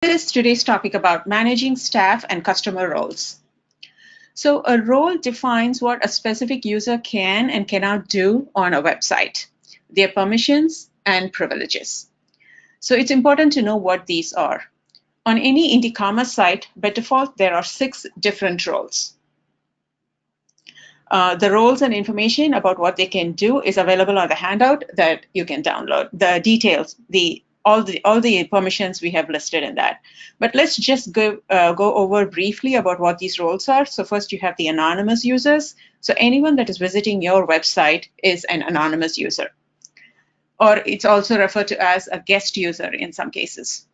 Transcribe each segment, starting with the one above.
This is today's topic about managing staff and customer roles. So a role defines what a specific user can and cannot do on a website, their permissions and privileges. So it's important to know what these are. On any IndieCommerce site, by default, there are 6 different roles. The roles and information about what they can do is available on the handout that you can download. The details, all the permissions we have listed in that. But let's just go over briefly about what these roles are. So first you have the anonymous users. So anyone that is visiting your website is an anonymous user. Or it's also referred to as a guest user in some cases.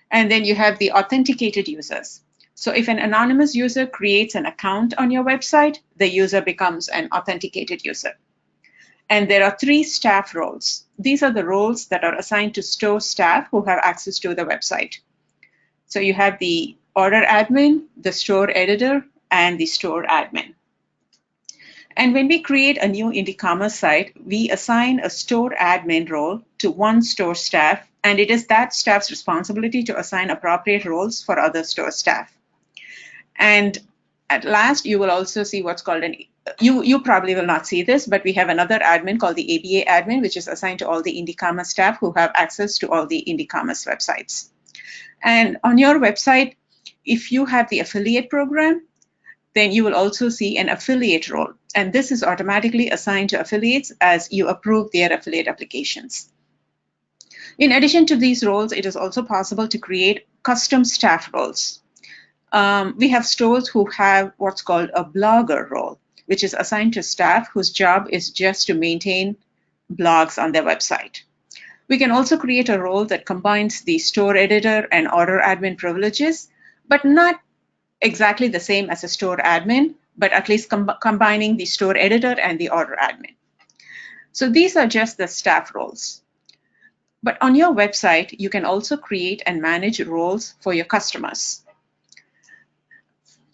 And then you have the authenticated users. So if an anonymous user creates an account on your website, the user becomes an authenticated user. And there are 3 staff roles. These are the roles that are assigned to store staff who have access to the website. So you have the order admin, the store editor, and the store admin. And when we create a new IndieCommerce site, we assign a store admin role to one store staff, and it is that staff's responsibility to assign appropriate roles for other store staff. And at last, you will also see what's called you probably will not see this, but we have another admin called the ABA admin, which is assigned to all the IndieCommerce staff who have access to all the IndieCommerce websites. And on your website, if you have the affiliate program, then you will also see an affiliate role. And this is automatically assigned to affiliates as you approve their affiliate applications. In addition to these roles, it is also possible to create custom staff roles. We have stores who have what's called a blogger role, which is assigned to staff whose job is just to maintain blogs on their website. We can also create a role that combines the store editor and order admin privileges, but not exactly the same as a store admin, but at least combining the store editor and the order admin. So these are just the staff roles. But on your website, you can also create and manage roles for your customers.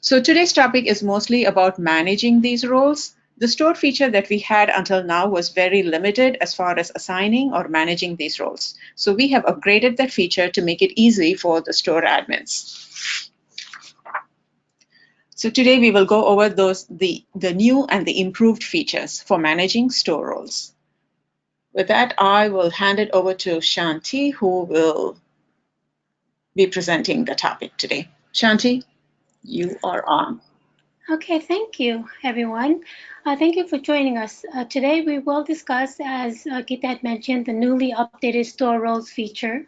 So today's topic is mostly about managing these roles. The store feature that we had until now was very limited as far as assigning or managing these roles. So we have upgraded that feature to make it easy for the store admins. So today we will go over the new and the improved features for managing store roles. With that, I will hand it over to Shanti, who will be presenting the topic today. Shanti, you are on. Okay, thank you, everyone. Thank you for joining us. Today we will discuss, as Geeta had mentioned, the newly updated store roles feature,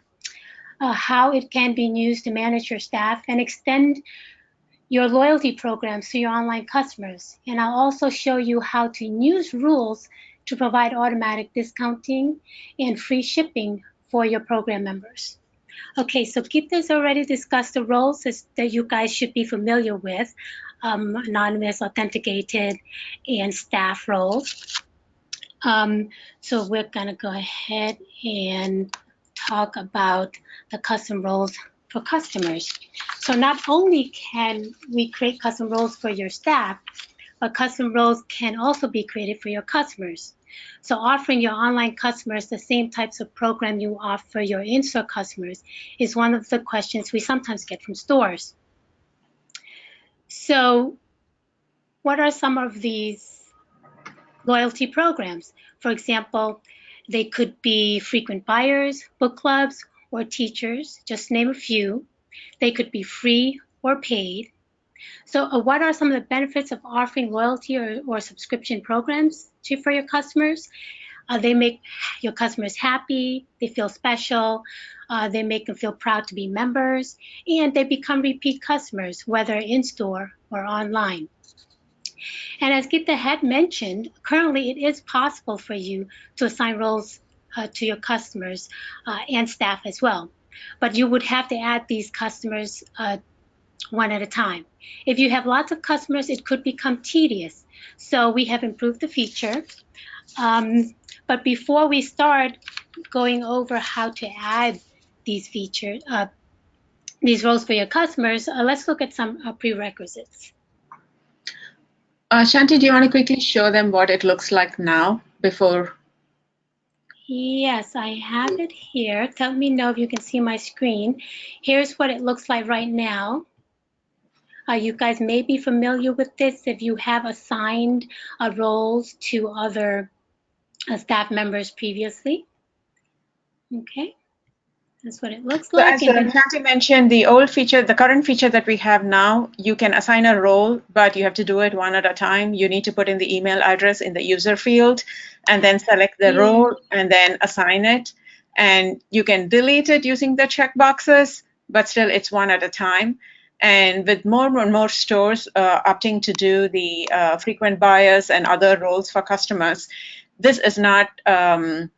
how it can be used to manage your staff and extend your loyalty programs to your online customers. And I'll also show you how to use rules to provide automatic discounting and free shipping for your program members. Okay, so Geeta's already discussed the roles that you guys should be familiar with, anonymous, authenticated, and staff roles. So we're gonna go ahead and talk about the custom roles for customers. So not only can we create custom roles for your staff, but custom roles can also be created for your customers. So offering your online customers the same types of program you offer your in-store customers is one of the questions we sometimes get from stores. So what are some of these loyalty programs? For example, they could be frequent buyers, book clubs, or teachers, just to name a few. They could be free or paid. So what are some of the benefits of offering loyalty or subscription programs for your customers? They make your customers happy, they feel special, they make them feel proud to be members, and they become repeat customers, whether in-store or online. And as Geeta had mentioned, currently it is possible for you to assign roles to your customers and staff as well. But you would have to add these customers one at a time. If you have lots of customers, it could become tedious. So we have improved the feature. But before we start going over how to add these features, these roles for your customers, let's look at some prerequisites. Shanti, do you want to quickly show them what it looks like now before? Yes, I have it here. Tell me know if you can see my screen. Here's what it looks like right now. You guys may be familiar with this if you have assigned roles to other staff members previously. Okay, that's what it looks So like. as And then, Shanti mentioned, the current feature that we have now, you can assign a role, but you have to do it one at a time. You need to put in the email address in the user field and then select the yeah, role and then assign it. And you can delete it using the checkboxes, but still it's one at a time. And with more and more stores opting to do the frequent buyers and other roles for customers, this is not an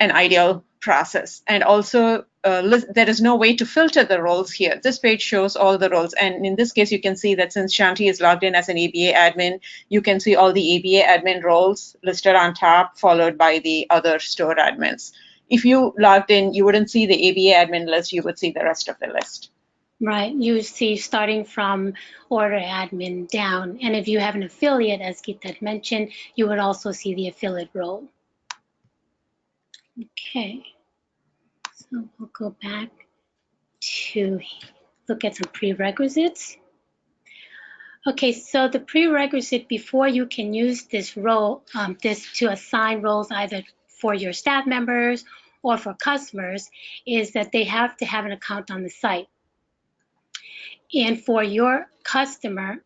ideal process. And also, there is no way to filter the roles here. This page shows all the roles. And in this case, you can see that since Shanti is logged in as an ABA admin, you can see all the ABA admin roles listed on top, followed by the other store admins. If you logged in, you wouldn't see the ABA admin list, you would see the rest of the list. right, you see starting from order admin down. And if you have an affiliate, as Geet had mentioned, you would also see the affiliate role. Okay, so we'll go back to look at some prerequisites. Okay, so the prerequisite before you can use this role, this to assign roles either for your staff members or for customers, is that they have to have an account on the site. And for your customer,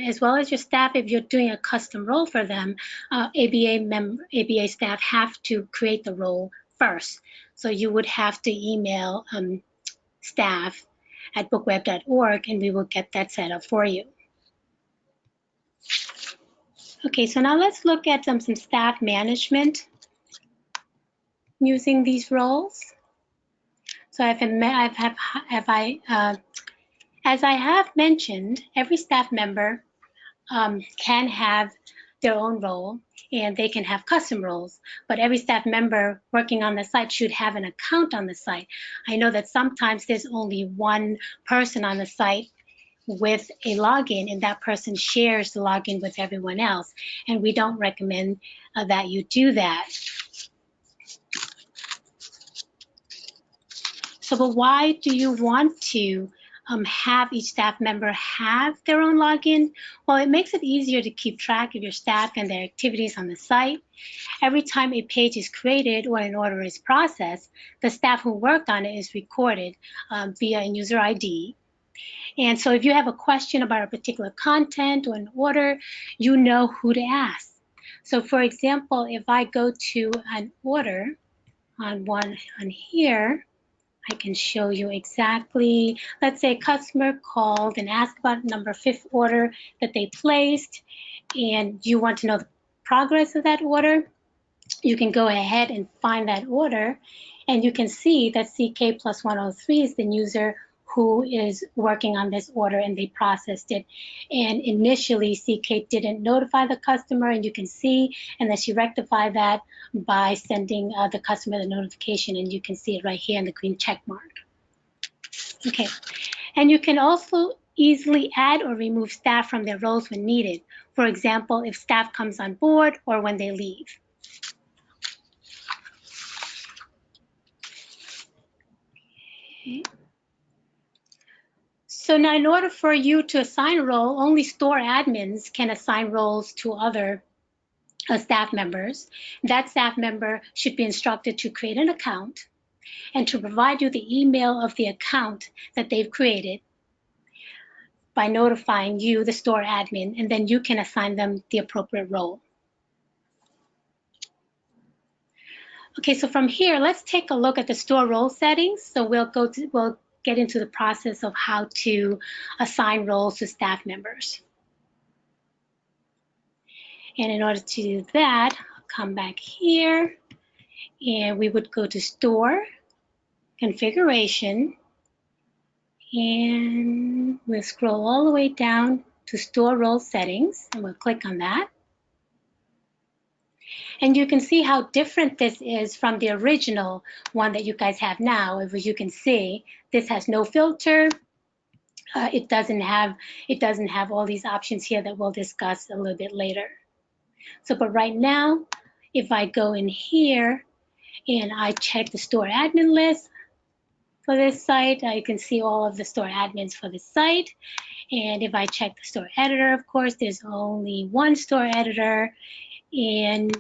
as well as your staff, if you're doing a custom role for them, ABA staff have to create the role first. So you would have to email staff at bookweb.org and we will get that set up for you. Okay, so now let's look at some staff management using these roles. So as I have mentioned, every staff member can have their own role and they can have custom roles, but every staff member working on the site should have an account on the site. I know that sometimes there's only one person on the site with a login and that person shares the login with everyone else, and we don't recommend that you do that. So, but why do you want to have each staff member have their own login? Well, it makes it easier to keep track of your staff and their activities on the site. Every time a page is created or an order is processed, the staff who worked on it is recorded via a user ID. And so if you have a question about a particular content or an order, you know who to ask. So for example, if I go to an order on here, I can show you exactly, let's say a customer called and asked about number 5th order that they placed, and you want to know the progress of that order. You can go ahead and find that order, and you can see that CK plus 103 is the user who is working on this order and they processed it. And initially, CK didn't notify the customer, and you can see, and then she rectified that by sending the customer the notification, and you can see it right here in the green check mark. Okay, and you can also easily add or remove staff from their roles when needed. For example, if staff comes on board or when they leave. Okay. So now in order for you to assign a role, only store admins can assign roles to other staff members. That staff member should be instructed to create an account and to provide you the email of the account that they've created by notifying you, the store admin, and then you can assign them the appropriate role. Okay, so from here, let's take a look at the store role settings. So we'll get into the process of how to assign roles to staff members. And in order to do that, I'll come back here and we would go to store, configuration, and we'll scroll all the way down to store role settings and we'll click on that. And you can see how different this is from the original one that you guys have now. As you can see, this has no filter. It doesn't have all these options here that we'll discuss a little bit later. So, but right now, if I go in here and I check the store admin list for this site. You can see all of the store admins for this site. And if I check the store editor, of course, there's only one store editor, and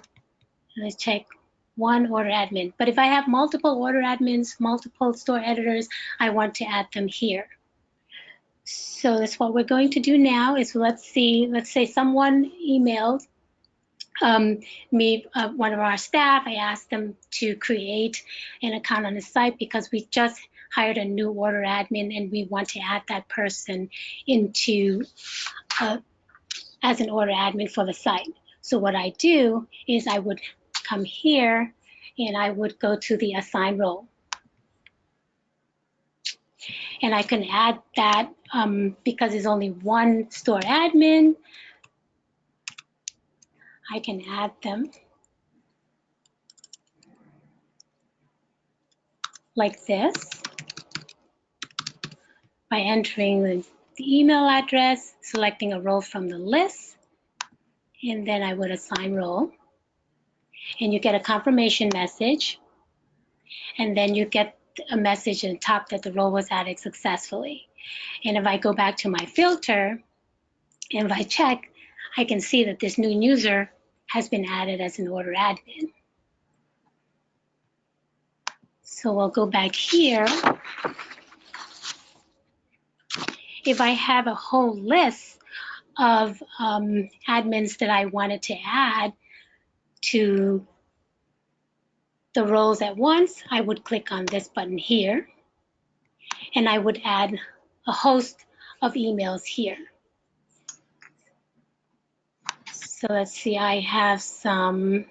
let's check one order admin. But if I have multiple order admins, multiple store editors, I want to add them here. So that's what we're going to do now is let's say someone emailed me, one of our staff. I asked them to create an account on the site because we just hired a new order admin and we want to add that person into as an order admin for the site. So what I do is I would come here and I would go to the assign role. And I can add that because there's only one store admin, I can add them like this by entering the email address, selecting a role from the list, and then I would assign role. And you get a confirmation message, and then you get a message in the top that the role was added successfully. And if I go back to my filter, and if I check, I can see that this new user has been added as an order admin. So we'll go back here. If I have a whole list of admins that I wanted to add to the roles at once, I would click on this button here, and I would add a host of emails here. So let's see, I have some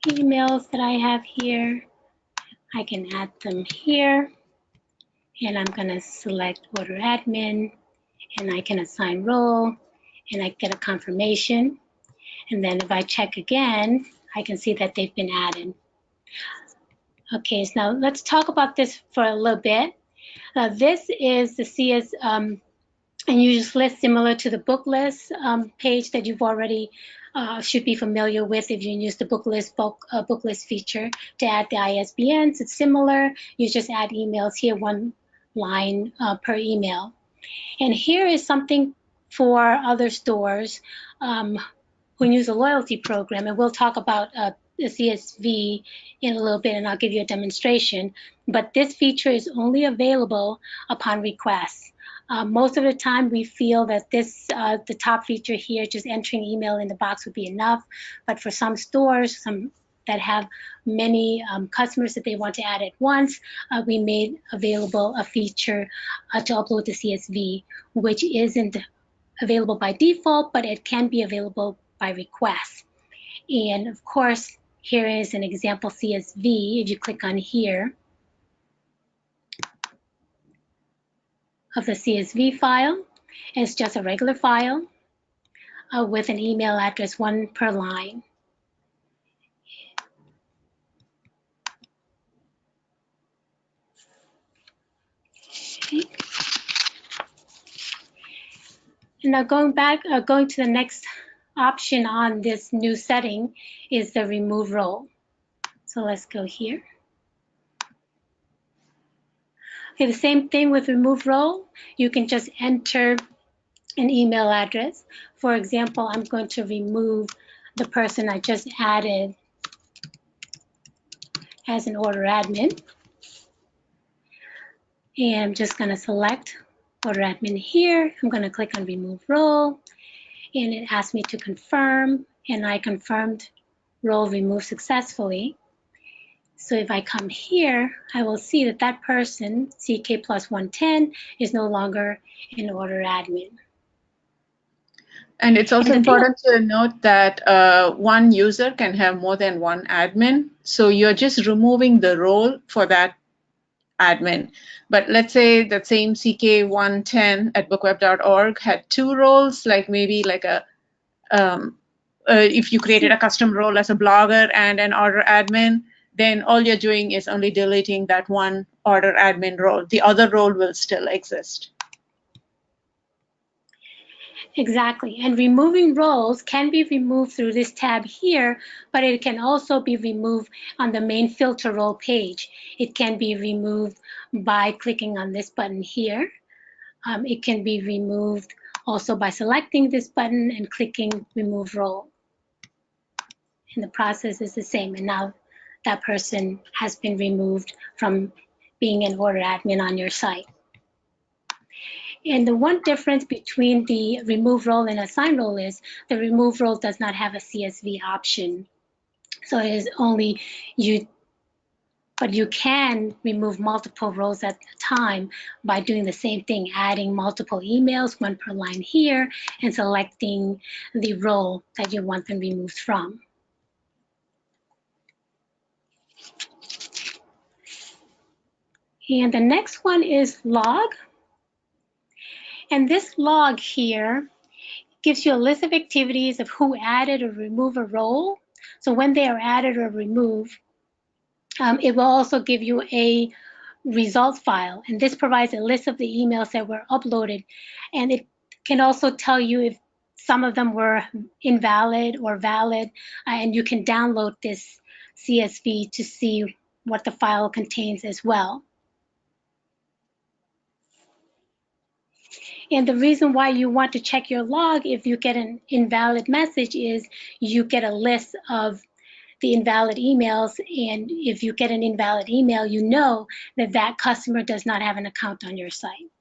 emails that I have here. I can add them here, and I'm going to select order admin, and I can assign role, and I get a confirmation. And then if I check again, I can see that they've been added. Okay, so now let's talk about this for a little bit. This is the CS and use list similar to the book list page that you've already should be familiar with if you use the book list feature to add the ISBNs. It's similar. You just add emails here, one line per email. And here is something for other stores who use a loyalty program, and we'll talk about the CSV in a little bit, and I'll give you a demonstration. But this feature is only available upon request. Most of the time, we feel that this, the top feature here, just entering email in the box would be enough. But for some stores, some that have many customers that they want to add at once, we made available a feature to upload the CSV, which isn't available by default, but it can be available by request. And of course, here is an example CSV. If you click on here, of the CSV file. It's just a regular file with an email address, one per line. Okay. And now going to the next option on this new setting is the remove role. So let's go here. Okay, the same thing with remove role. You can just enter an email address. For example, I'm going to remove the person I just added as an order admin. And I'm just going to select order admin here. I'm going to click on remove role, and it asks me to confirm, and I confirmed role removed successfully. So if I come here, I will see that that person, CK plus 110, is no longer an order admin. And it's also important to note that one user can have more than one admin. So you're just removing the role for that admin. But let's say that same CK110 at bookweb.org had two roles, like maybe like a, if you created a custom role as a blogger and an order admin, then all you're doing is only deleting that one order admin role. The other role will still exist. Exactly. And removing roles can be removed through this tab here, but it can also be removed on the main filter role page. It can be removed by clicking on this button here. It can be removed also by selecting this button and clicking remove role. And the process is the same. And now that person has been removed from being an order admin on your site. And the one difference between the remove role and assign role is the remove role does not have a CSV option. So it is only you, but you can remove multiple roles at a time by doing the same thing, adding multiple emails, one per line here, and selecting the role that you want them removed from. And the next one is log. And this log here gives you a list of activities of who added or removed a role. So when they are added or removed, it will also give you a results file. And this provides a list of the emails that were uploaded. And it can also tell you if some of them were invalid or valid. And you can download this CSV to see what the file contains as well. And the reason why you want to check your log if you get an invalid message is you get a list of the invalid emails. And if you get an invalid email, you know that that customer does not have an account on your site.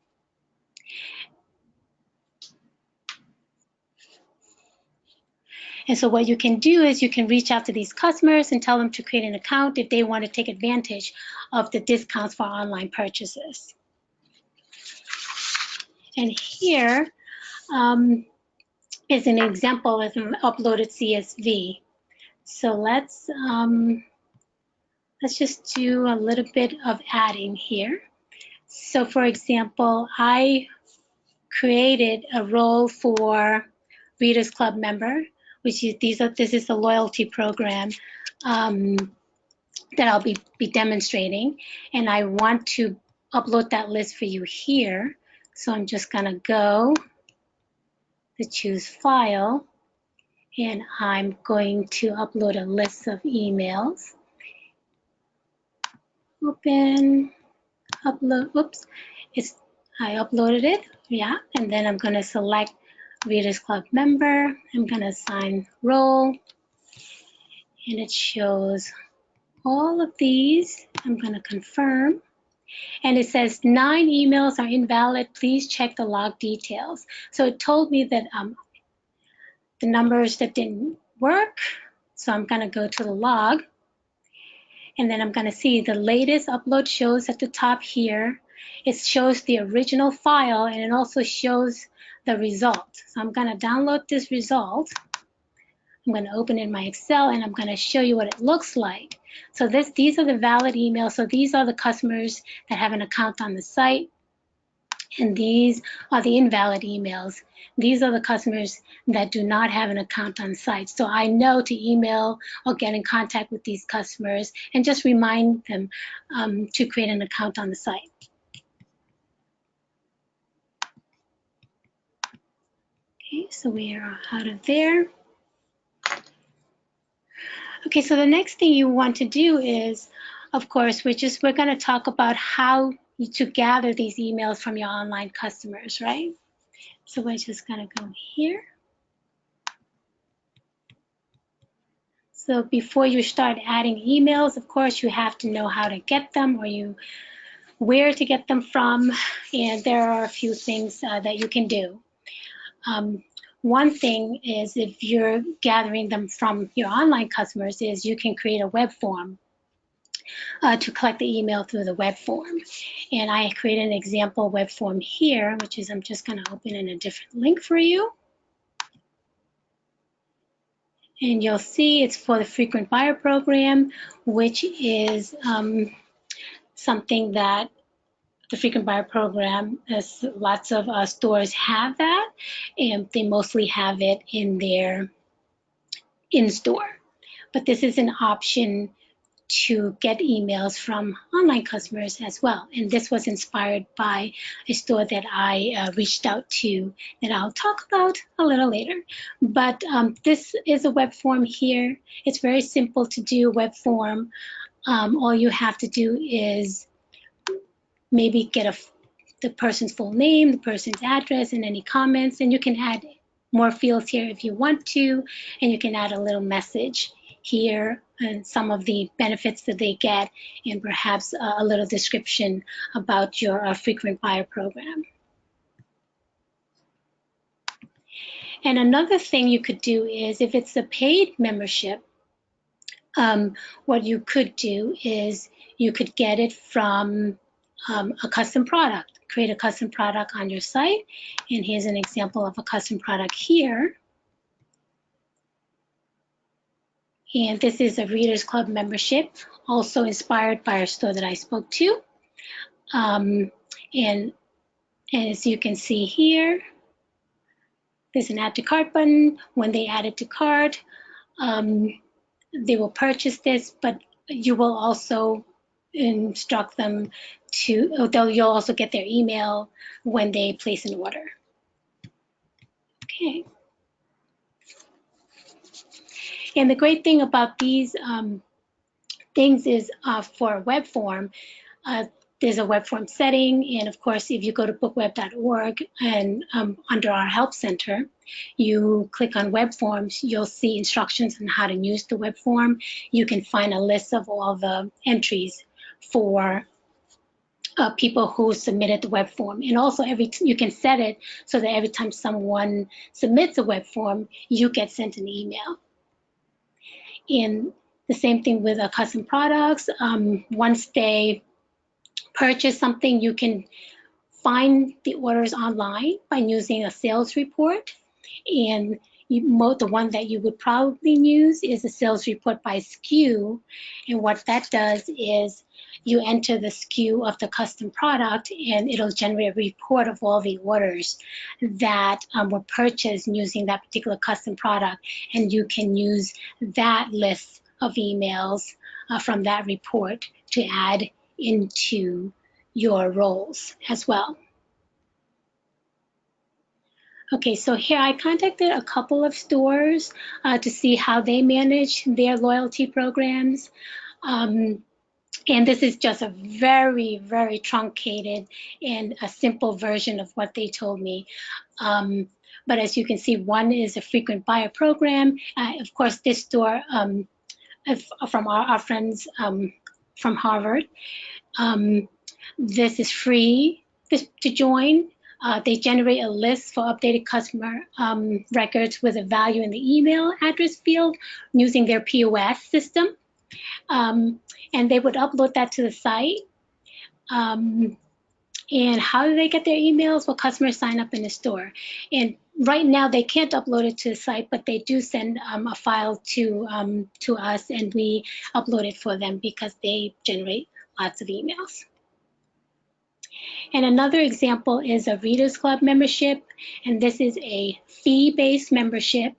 And so what you can do is you can reach out to these customers and tell them to create an account if they want to take advantage of the discounts for online purchases. And here is an example of an uploaded CSV. So let's just do a little bit of adding here. So for example, I created a role for Readers Club member, which is this is the loyalty program that I'll be demonstrating. And I want to upload that list for you here. So I'm just gonna go to choose file, and I'm going to upload a list of emails. Open, upload, oops, I uploaded it, yeah. And then I'm gonna select Readers Club member. I'm gonna assign role, and it shows all of these. I'm gonna confirm. And it says 9 emails are invalid. Please check the log details. So it told me that the numbers that didn't work. So I'm gonna go to the log, and then I'm gonna see the latest upload shows at the top here. It shows the original file, and it also shows the result. So I'm gonna download this result. I'm gonna open in my Excel, and I'm gonna show you what it looks like. So these are the valid emails. So these are the customers that have an account on the site. And these are the invalid emails. These are the customers that do not have an account on site. So I know to email or get in contact with these customers and just remind them to create an account on the site. Okay, so we are out of there. Okay, so the next thing you want to do is, of course, we're going to talk about how to gather these emails from your online customers, right? So we're just going to go here. So before you start adding emails, of course, you have to know how to get them, or where to get them from. And there are a few things that you can do. One thing is, if you're gathering them from your online customers, is you can create a web form to collect the email through the web form. And I created an example web form here, which is I'm just going to open in a different link for you. And you'll see it's for the frequent buyer program, which is something that the frequent buyer program, as lots of stores have that, and they mostly have it in their in-store. But this is an option to get emails from online customers as well. And this was inspired by a store that I reached out to that I'll talk about a little later. But this is a web form here. It's very simple to do a web form. All you have to do is maybe get the person's full name, the person's address, and any comments, and you can add more fields here if you want to, and you can add a little message here and some of the benefits that they get, and perhaps a little description about your frequent buyer program. And another thing you could do is, if it's a paid membership, what you could do is you could get it from a custom product. Create a custom product on your site. And here's an example of a custom product here. And this is a Readers Club membership, also inspired by our store that I spoke to. And as you can see here, there's an add to cart button. When they add it to cart, they will purchase this, but you will also instruct them to, you'll also get their email when they place an order. Okay. And the great thing about these things is for a web form, there's a web form setting. And of course, if you go to bookweb.org and under our help center, you click on web forms, you'll see instructions on how to use the web form. You can find a list of all the entries for people who submitted the web form. And also you can set it so that every time someone submits a web form, you get sent an email. And the same thing with custom products. Once they purchase something, you can find the orders online by using a sales report. And the one that you would probably use is a sales report by SKU. And what that does is you enter the SKU of the custom product, and it'll generate a report of all the orders that were purchased using that particular custom product. And you can use that list of emails from that report to add into your roles as well. Okay, so here I contacted a couple of stores to see how they manage their loyalty programs. And this is just a very, very truncated and a simple version of what they told me. But as you can see, one is a frequent buyer program. Of course, this store from our friends from Harvard. This is free to join. They generate a list for updated customer records with a value in the email address field using their POS system. And they would upload that to the site. And how do they get their emails? Well, customers sign up in the store. And right now they can't upload it to the site, but they do send a file to us, and we upload it for them because they generate lots of emails. And another example is a Readers Club membership, and this is a fee-based membership.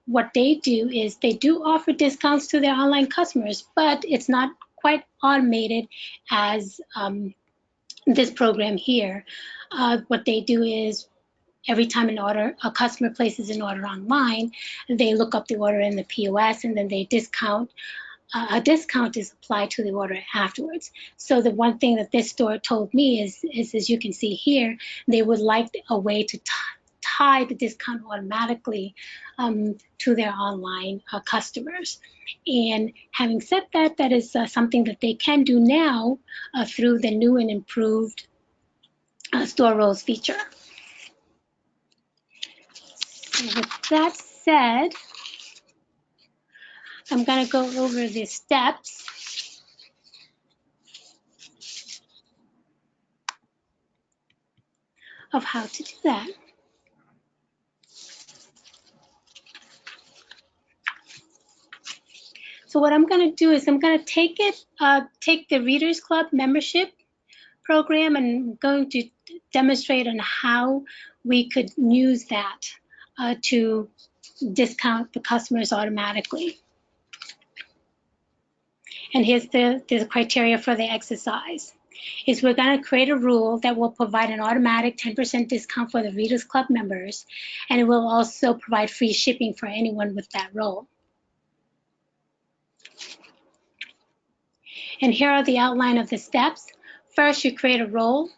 What they do is they do offer discounts to their online customers, but it's not quite automated as this program here. What they do is every time a customer places an order online, they look up the order in the POS, and then they discount. A discount is applied to the order afterwards. So the one thing that this store told me is as you can see here, they would like a way to tie the discount automatically to their online customers. And having said that, that is something that they can do now through the new and improved store roles feature. So with that said, I'm going to go over the steps of how to do that. So what I'm going to do is I'm going to take the Readers Club membership program, and I'm going to demonstrate on how we could use that to discount the customers automatically. And here's the criteria for the exercise. Is we're going to create a rule that will provide an automatic 10% discount for the Readers Club members, and it will also provide free shipping for anyone with that role. And here are the outline of the steps. First, you create a role,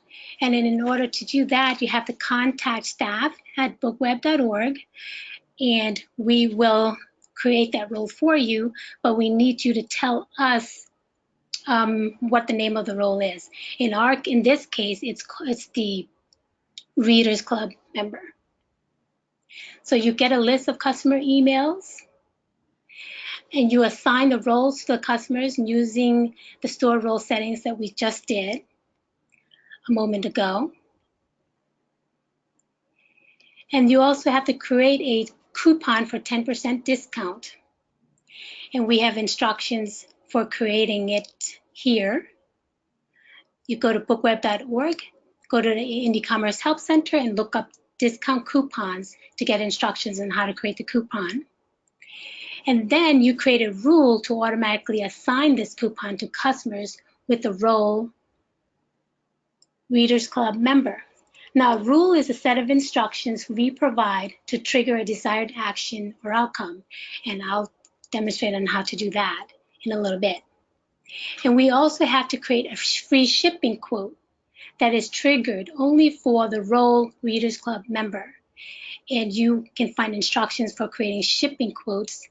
and then in order to do that, you have to contact staff at bookweb.org, and we will create that role for you, but we need you to tell us what the name of the role is. In this case, it's the Readers Club member. So you get a list of customer emails, and you assign the roles to the customers using the store role settings that we just did a moment ago. And you also have to create a coupon for 10% discount. And we have instructions for creating it here. You go to bookweb.org, go to the IndieCommerce Help Center, and look up discount coupons to get instructions on how to create the coupon. And then you create a rule to automatically assign this coupon to customers with the role Readers Club member. Now, a rule is a set of instructions we provide to trigger a desired action or outcome. And I'll demonstrate on how to do that in a little bit. And we also have to create a free shipping quote that is triggered only for the role Readers Club member. And you can find instructions for creating shipping quotes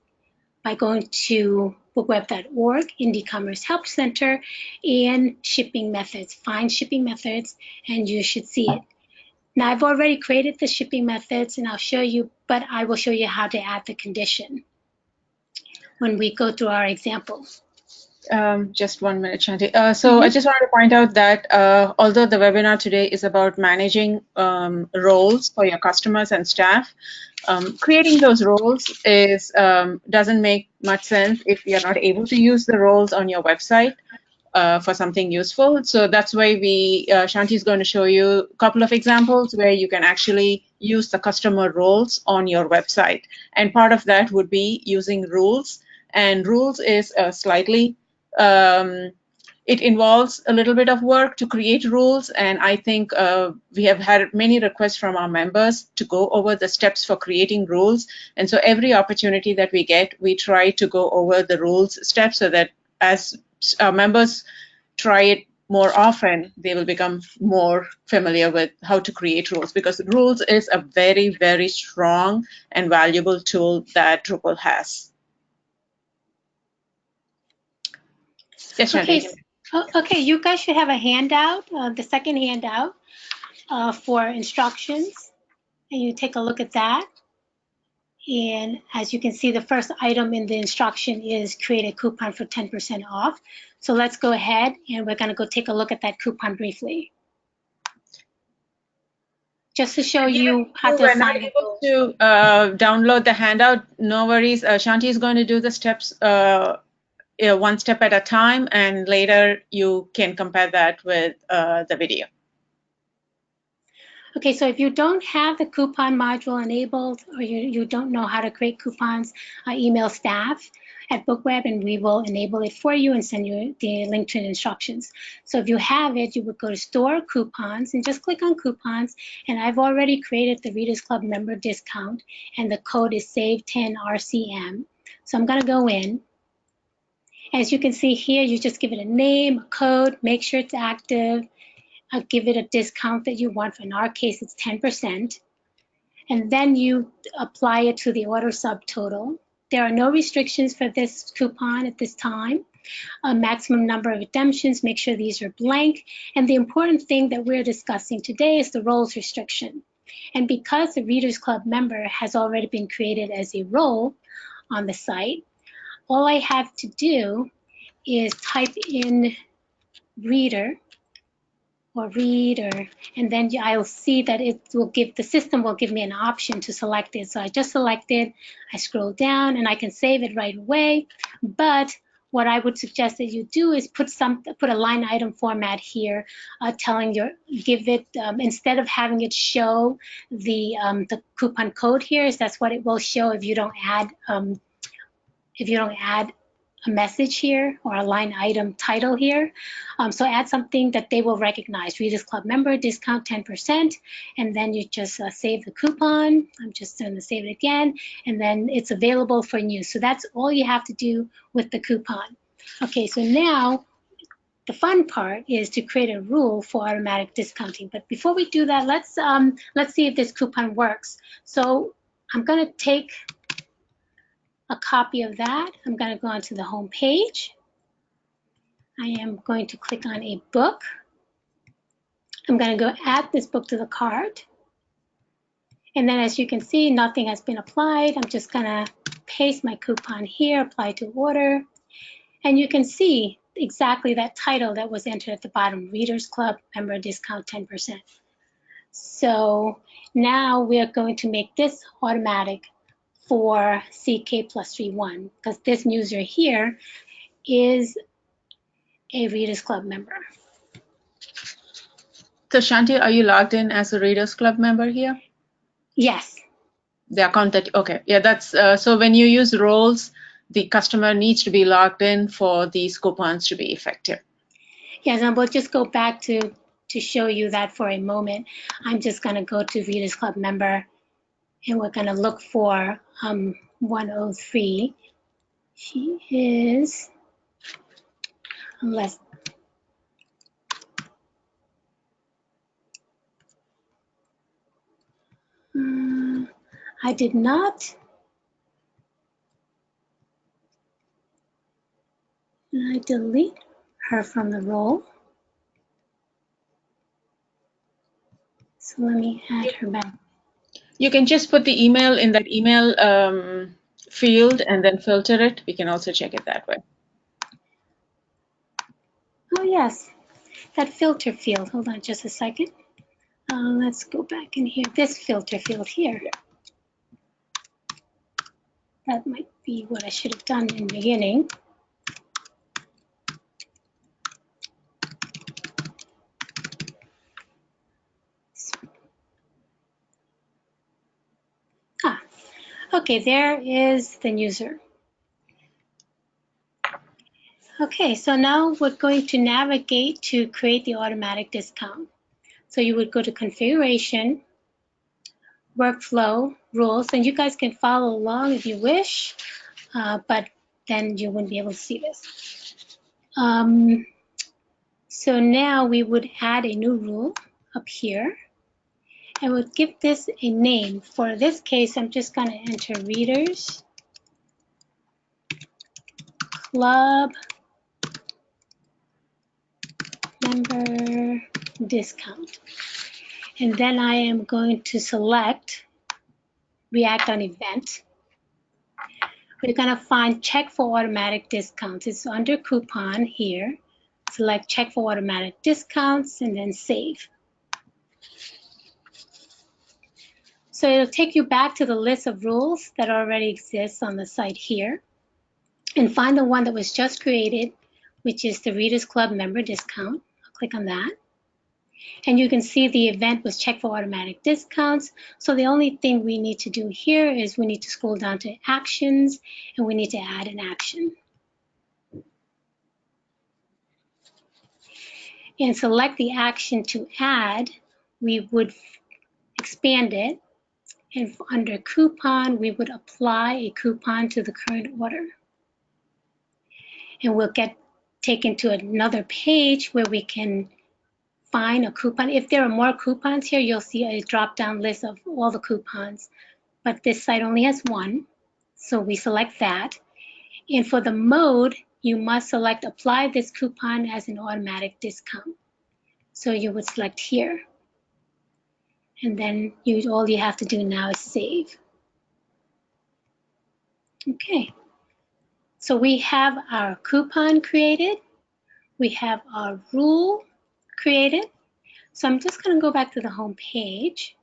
by going to bookweb.org, IndieCommerce Help Center, and shipping methods. Find shipping methods, and you should see it. Now, I've already created the shipping methods, and I'll show you, but I will show you how to add the condition when we go through our example. Just 1 minute, Shanti. I just wanted to point out that although the webinar today is about managing roles for your customers and staff, creating those roles doesn't make much sense if you're not able to use the roles on your website for something useful. So that's why Shanti is going to show you a couple of examples where you can actually use the customer roles on your website. And part of that would be using rules. And rules is slightly it involves a little bit of work to create rules, and I think we have had many requests from our members to go over the steps for creating rules. And so every opportunity that we get, we try to go over the rules steps so that as our members try it more often, they will become more familiar with how to create rules, because rules is a very, very strong and valuable tool that Drupal has. Yes, okay, you guys should have a handout, the second handout for instructions, and you take a look at that. And as you can see, the first item in the instruction is create a coupon for 10% off. So let's go ahead and we're going to go take a look at that coupon briefly. Just to show you how to assign it. Able to download the handout, no worries. Shanti is going to do the steps one step at a time, and later you can compare that with the video. Okay, so if you don't have the coupon module enabled, or you don't know how to create coupons, email staff at BookWeb and we will enable it for you and send you the link to the instructions. So if you have it, you would go to Store Coupons and just click on Coupons. And I've already created the Readers Club member discount, and the code is SAVE10RCM. So I'm going to go in. As you can see here, you just give it a name, a code, make sure it's active. Give it a discount that you want. In our case, it's 10%. And then you apply it to the order subtotal. There are no restrictions for this coupon at this time. A maximum number of redemptions, make sure these are blank. And the important thing that we're discussing today is the roles restriction. And because the Readers Club member has already been created as a role on the site, all I have to do is type in reader, and then I'll see that the system will give me an option to select it. So I just selected, I scroll down, and I can save it right away. But what I would suggest that you do is put a line item format here, instead of having it show the coupon code here, that's what it will show if you don't add a message here or a line item title here. So add something that they will recognize. Readers Club member, discount 10%, and then you just save the coupon. I'm just going to save it again, and then it's available for use. So that's all you have to do with the coupon. Okay, so now the fun part is to create a rule for automatic discounting. But before we do that, let's see if this coupon works. So I'm going to take a copy of that. I'm going to go onto the home page. I am going to click on a book. I'm going to go add this book to the cart. And then as you can see, nothing has been applied. I'm just going to paste my coupon here, apply to order. And you can see exactly that title that was entered at the bottom, Readers Club member discount 10%. So now we are going to make this automatic for CK+31 because this user here is a Readers Club member. So Shanti, are you logged in as a Readers Club member here? Yes. The account that, okay, yeah, that's, so when you use roles, the customer needs to be logged in for these coupons to be effective. Yes, and we'll just go back to show you that for a moment. I'm just going to go to Readers Club member, and we're going to look for 103. She is, unless, I did not. And I delete her from the role. So let me add her back. You can just put the email in that email field and then filter it. We can also check it that way. Oh yes, that filter field. Hold on just a second. Let's go back in here. This filter field here. That might be what I should have done in the beginning. Okay, there is the user. Okay, so now we're going to navigate to create the automatic discount. So you would go to configuration, workflow, rules, and you guys can follow along if you wish, but then you wouldn't be able to see this. So now we would add a new rule up here, and we'll give this a name. For this case, I'm just going to enter Readers Club member discount. And then I am going to select React on event. We're going to find check for automatic discounts. It's under coupon here. Select check for automatic discounts and then save. So it'll take you back to the list of rules that already exists on the site here and find the one that was just created, which is the Readers Club member discount. I'll click on that. And you can see the event was check for automatic discounts. So the only thing we need to do here is we need to scroll down to actions and we need to add an action. And select the action to add. We would expand it. And under coupon, we would apply a coupon to the current order. And we'll get taken to another page where we can find a coupon. If there are more coupons here, you'll see a drop-down list of all the coupons. But this site only has one, so we select that. And for the mode, you must select apply this coupon as an automatic discount. So you would select here. And then all you have to do now is save. Okay. So we have our coupon created. We have our rule created. So I'm just going to go back to the home page.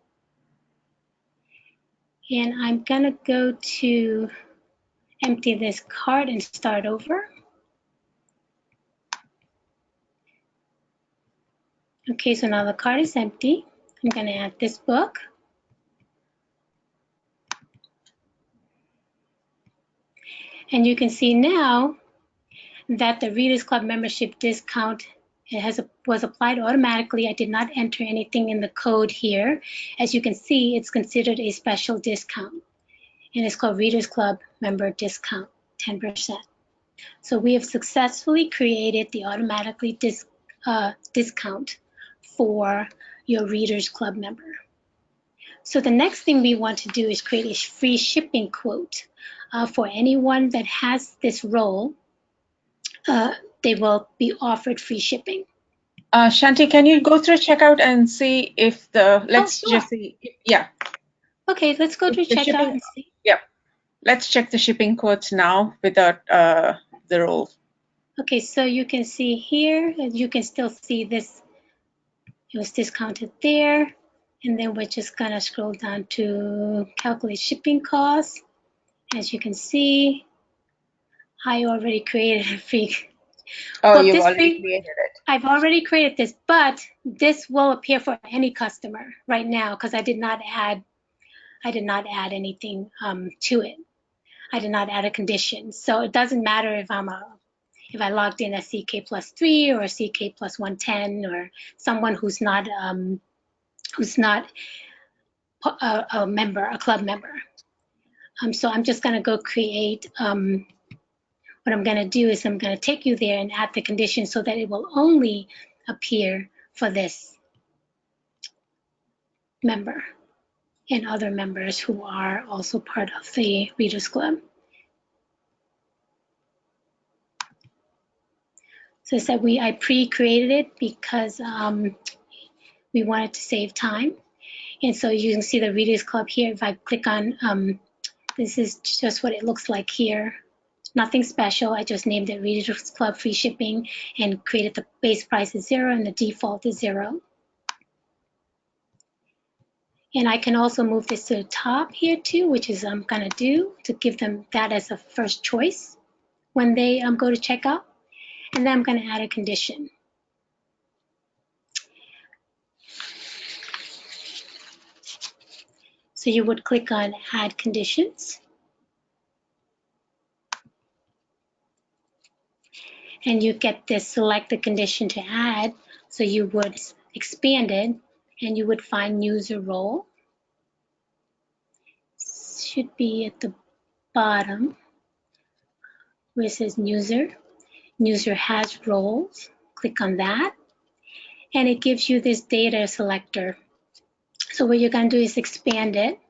And I'm going to go to empty this cart and start over. Okay, so now the cart is empty. I'm going to add this book. And you can see now that the Readers Club membership discount was applied automatically. I did not enter anything in the code here. As you can see, it's considered a special discount, and it's called Readers Club member discount, 10%. So we have successfully created the automatically discount for your Readers Club member. So the next thing we want to do is create a free shipping quote for anyone that has this role. They will be offered free shipping. Shanti, can you go through checkout and see if let's sure. just see, yeah. Okay, let's go to checkout and see. Yeah, let's check the shipping quotes now without the role. Okay, so you can see here, you can still see this, it was discounted there. And then we're just gonna scroll down to calculate shipping costs. As you can see, I already created a free. Oh, well, you've already created it. I've already created this, but this will appear for any customer right now because I did not add anything to it. I did not add a condition. So it doesn't matter if I logged in as CK plus 3 or CK plus 110 or someone who's not a member, a club member. So I'm just going to go create. What I'm going to do is I'm going to take you there and add the condition so that it will only appear for this member and other members who are also part of the Readers Club. So I said I pre-created it because we wanted to save time. And so you can see the Readers Club here. If I click on, this is just what it looks like here. Nothing special. I just named it Readers Club free shipping and created the base price is 0 and the default is 0. And I can also move this to the top here too, which is I'm gonna do to give them that as a first choice when they go to checkout. And then I'm gonna add a condition. So you would click on add conditions. And you get this select the condition to add. So you would expand it and you would find user role. Should be at the bottom where it says user. User has roles. Click on that. And it gives you this data selector. So what you're going to do is expand it.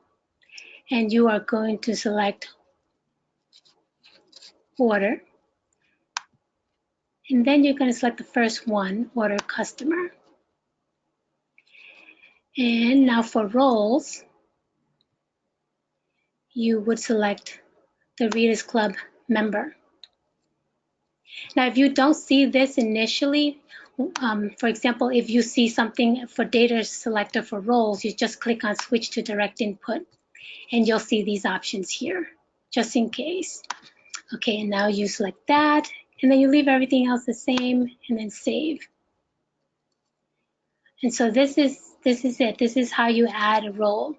And you are going to select order. And then you're going to select the first one, order customer. And now for roles, you would select the Readers Club member. Now, if you don't see this initially, for example, if you see something for data selector for roles, you just click on switch to direct input and you'll see these options here, just in case. Okay, and now you select that and then you leave everything else the same and then save. And so this is it. This is how you add a role.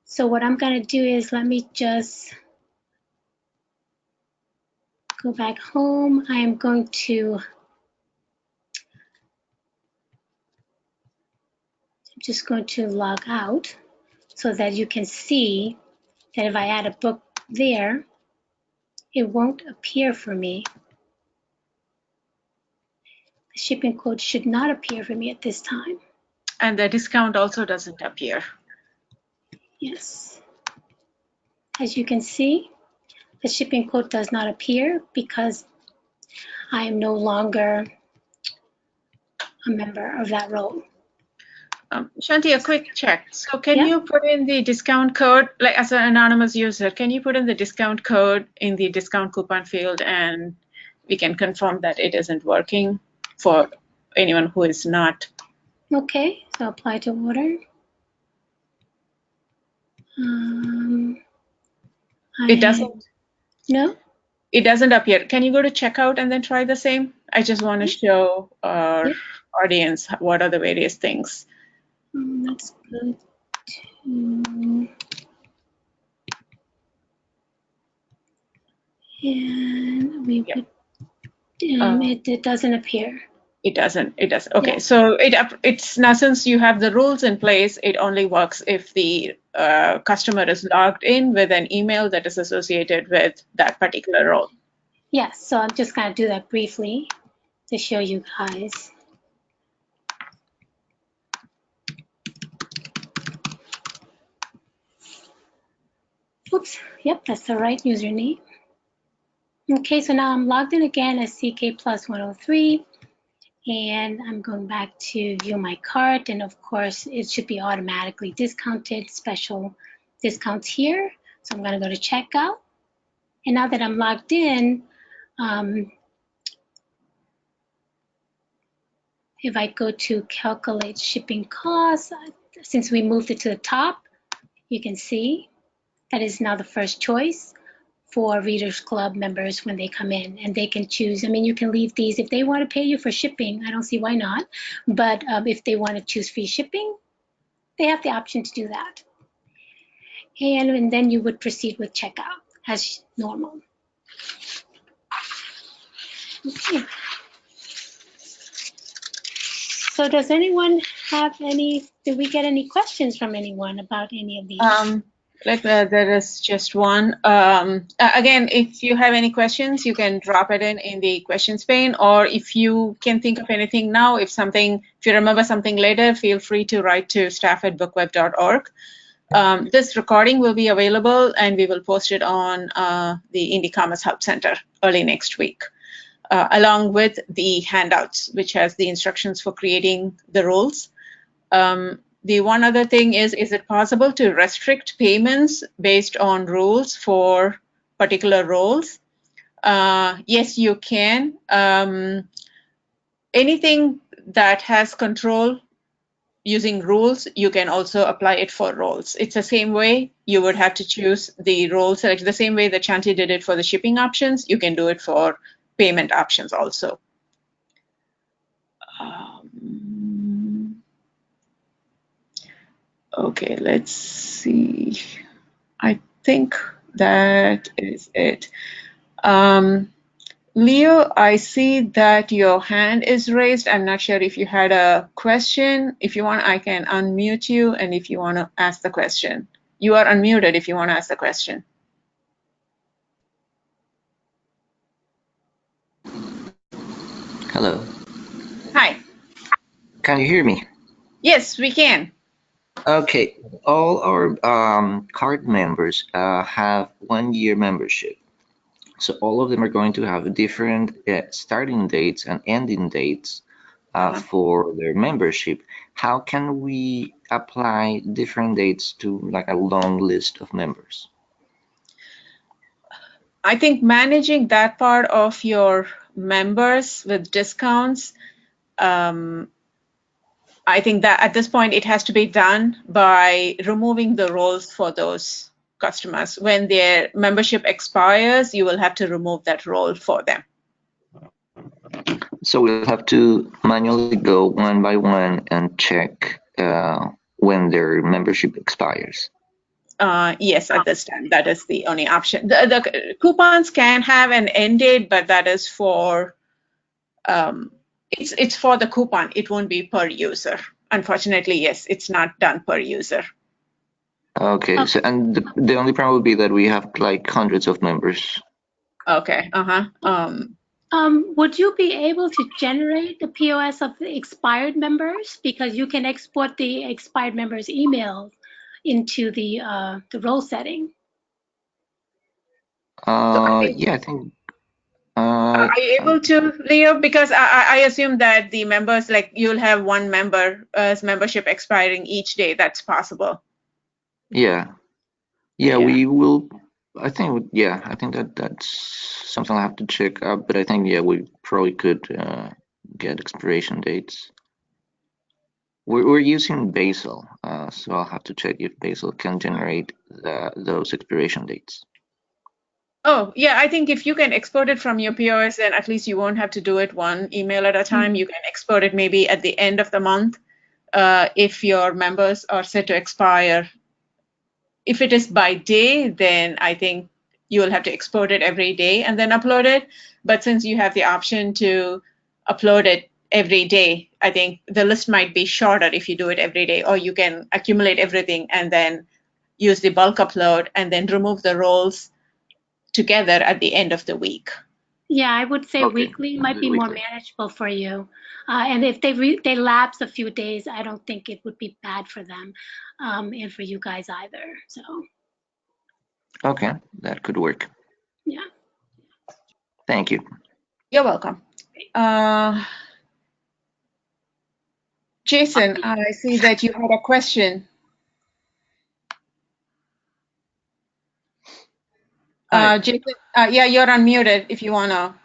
So what I'm going to do is let me just go back home. I am going to just going to log out so that you can see that if I add a book there, it won't appear for me. The shipping code should not appear for me at this time. And the discount also doesn't appear. Yes. As you can see, the shipping code does not appear because I am no longer a member of that role. Shanti, a quick check. So can you put in the discount code, like as an anonymous user, can you put in the discount code in the discount coupon field and we can confirm that it isn't working for anyone who is not? Okay, so apply to order. It doesn't? No. It doesn't appear. Can you go to checkout and then try the same? I just want to show our audience what are the various things. Let's go to, and we would It doesn't appear. It doesn't. It does. Okay, Yeah. so it's now, since you have the rules in place, it only works if the customer is logged in with an email that is associated with that particular role. Yes, so I'm just going to do that briefly to show you guys. Oops, yep, that's the right username. Okay, so now I'm logged in again as CK plus 103, and I'm going back to view my cart, and of course it should be automatically discounted, special discounts here. So I'm going to go to checkout, and now that I'm logged in, if I go to calculate shipping costs, since we moved it to the top, you can see that is now the first choice for Readers Club members when they come in, and they can choose. I mean, you can leave these if they want to pay you for shipping. I don't see why not, but if they want to choose free shipping, they have the option to do that. And then you would proceed with checkout as normal. Okay. So does anyone have any, did we get any questions from anyone about any of these? There is just one. Again, if you have any questions, you can drop it in the questions pane, or if you can think of anything now, if you remember something later, feel free to write to staff@bookweb.org. This recording will be available, and we will post it on the IndieCommerce Help Center early next week, along with the handouts, which has the instructions for creating the roles. The one other thing is it possible to restrict payments based on rules for particular roles? Yes, you can. Anything that has control using rules, you can also apply it for roles. It's the same way you would have to choose the role select. The same way that Shanti did it for the shipping options, you can do it for payment options also. Okay, let's see. I think that is it. Leo, I see that your hand is raised. I'm not sure if you had a question. If you want, I can unmute you, and if you want to ask the question. You are unmuted if you want to ask the question. Hello. Hi. Can you hear me? Yes, we can. Okay. All our card members have 1 year membership. So all of them are going to have different starting dates and ending dates for their membership. How can we apply different dates to like a long list of members? I think managing that part of your members with discounts, I think that at this point it has to be done by removing the roles for those customers. When their membership expires, you will have to remove that role for them. So we'll have to manually go one by one and check when their membership expires. Yes, at this time, that is the only option. The coupons can have an end date, but that is for it's for the coupon. It won't be per user. Unfortunately, yes, it's not done per user. Okay, so and the only problem would be that we have like hundreds of members. Okay. Would you be able to generate the POS of the expired members, because you can export the expired members' email into the role setting? Yeah, I think. Are you able to, Leo? Because I assume that the members, like you'll have one member's membership expiring each day. That's possible. Yeah, we will. I think, I think that's something I have to check out. But I think, we probably could get expiration dates. We're using Basil, so I'll have to check if Basil can generate those expiration dates. Oh, yeah, I think if you can export it from your POS, then at least you won't have to do it one email at a time. You can export it maybe at the end of the month if your members are set to expire. If it is by day, then I think you will have to export it every day and then upload it. But since you have the option to upload it every day, I think the list might be shorter if you do it every day, or you can accumulate everything and then use the bulk upload and then remove the roles together at the end of the week. Yeah, I would say Okay, weekly might be more weekly. manageable for you. And if they lapse a few days, I don't think it would be bad for them, and for you guys either. So Okay, that could work. yeah. Thank you. You're welcome. Jason, I see that you had a question. Hi. Jason, yeah, you're unmuted if you wanna.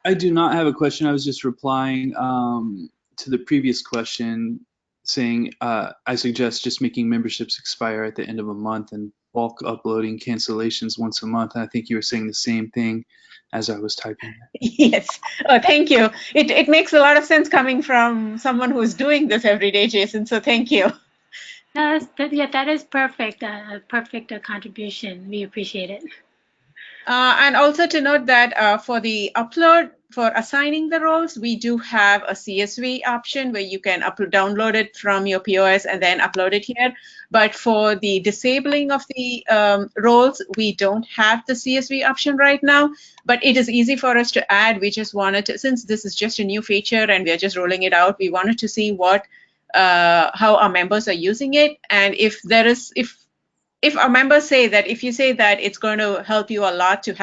I do not have a question. I was just replying to the previous question saying I suggest just making memberships expire at the end of a month and bulk uploading cancellations once a month. And I think you were saying the same thing as I was typing. Yes. Oh, thank you. It makes a lot of sense coming from someone who's doing this every day, Jason. So thank you. Yeah, that is perfect. A perfect contribution. We appreciate it. And also to note that for the upload, for assigning the roles, we do have a CSV option where you can download it from your POS and then upload it here. But for the disabling of the roles, we don't have the CSV option right now, but it is easy for us to add. We just wanted to, since this is just a new feature and we are just rolling it out, we wanted to see how our members are using it. And if our members say that, if you say that it's going to help you a lot to have